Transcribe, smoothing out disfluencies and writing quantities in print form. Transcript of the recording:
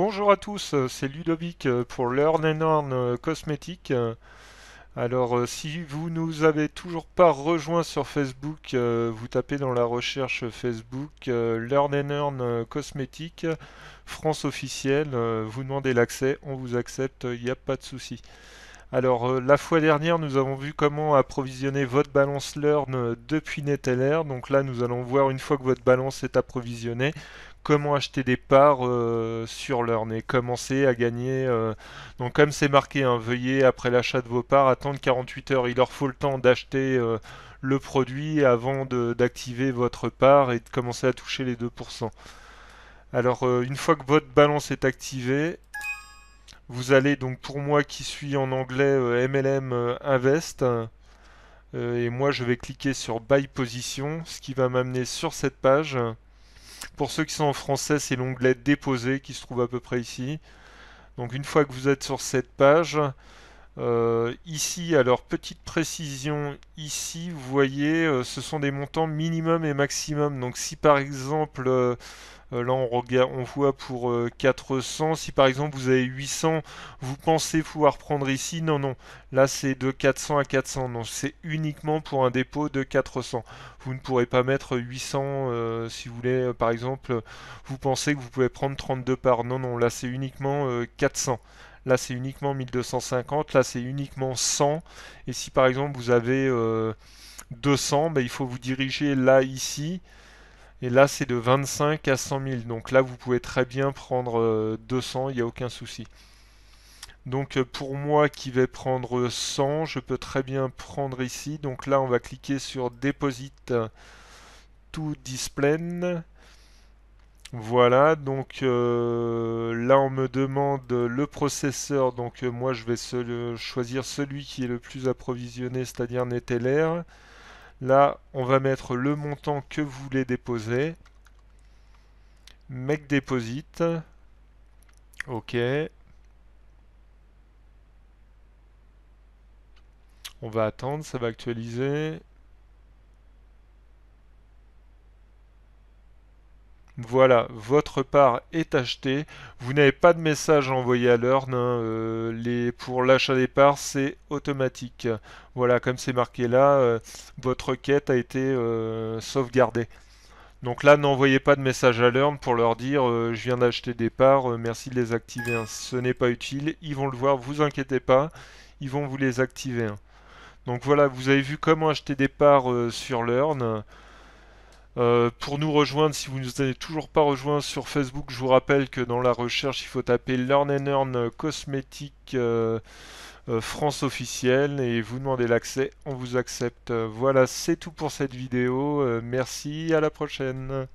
Bonjour à tous, c'est Ludovic pour Learn and Earn Cosmétique. Si vous nous avez toujours pas rejoint sur Facebook, vous tapez dans la recherche Facebook Learn and Earn Cosmétique, France officielle, vous demandez l'accès, on vous accepte, il n'y a pas de souci. La fois dernière, nous avons vu comment approvisionner votre balance Learn depuis Neteller. Donc là, nous allons voir une fois que votre balance est approvisionnée, comment acheter des parts sur Learn et commencer à gagner. Donc comme c'est marqué, hein, veuillez après l'achat de vos parts attendre 48 heures. Il leur faut le temps d'acheter le produit avant d'activer votre part et de commencer à toucher les 2%. Une fois que votre balance est activée, vous allez donc, pour moi qui suis en anglais, MLM Invest, et moi je vais cliquer sur Buy Position, ce qui va m'amener sur cette page. Pour ceux qui sont en français, c'est l'onglet Déposer qui se trouve à peu près ici. Donc une fois que vous êtes sur cette page, ici, alors petite précision, ici vous voyez, ce sont des montants minimum et maximum. Donc si par exemple là, on voit pour 400. Si par exemple vous avez 800, vous pensez pouvoir prendre ici. Non, non. Là, c'est de 400 à 400. Non, c'est uniquement pour un dépôt de 400. Vous ne pourrez pas mettre 800 si vous voulez. Par exemple, vous pensez que vous pouvez prendre 32 parts. Non, non. Là, c'est uniquement 400. Là, c'est uniquement 1250. Là, c'est uniquement 100. Et si par exemple vous avez 200, ben, il faut vous diriger là, ici. Et là, c'est de 25 à 100 000. Donc là, vous pouvez très bien prendre 200, il n'y a aucun souci. Donc pour moi qui vais prendre 100, je peux très bien prendre ici. Donc là, on va cliquer sur Deposit to Display. Voilà, donc là on me demande le processeur, donc moi je vais choisir celui qui est le plus approvisionné, c'est-à-dire Neteller. Là, on va mettre le montant que vous voulez déposer. Make deposit. Ok. On va attendre, ça va actualiser. Voilà, votre part est achetée. Vous n'avez pas de message à envoyer à l'heure, hein. Pour l'achat des parts, c'est automatique. Voilà, comme c'est marqué là, votre quête a été sauvegardée. Donc là, n'envoyez pas de message à l'heure pour leur dire je viens d'acheter des parts, merci de les activer, hein. Ce n'est pas utile, ils vont le voir, vous inquiétez pas, ils vont vous les activer, hein. Donc voilà, vous avez vu comment acheter des parts sur Learn. Pour nous rejoindre, si vous ne nous avez toujours pas rejoint sur Facebook, je vous rappelle que dans la recherche, il faut taper Learn and Earn Cosmétique France officielle et vous demandez l'accès, on vous accepte. Voilà, c'est tout pour cette vidéo. Merci, à la prochaine.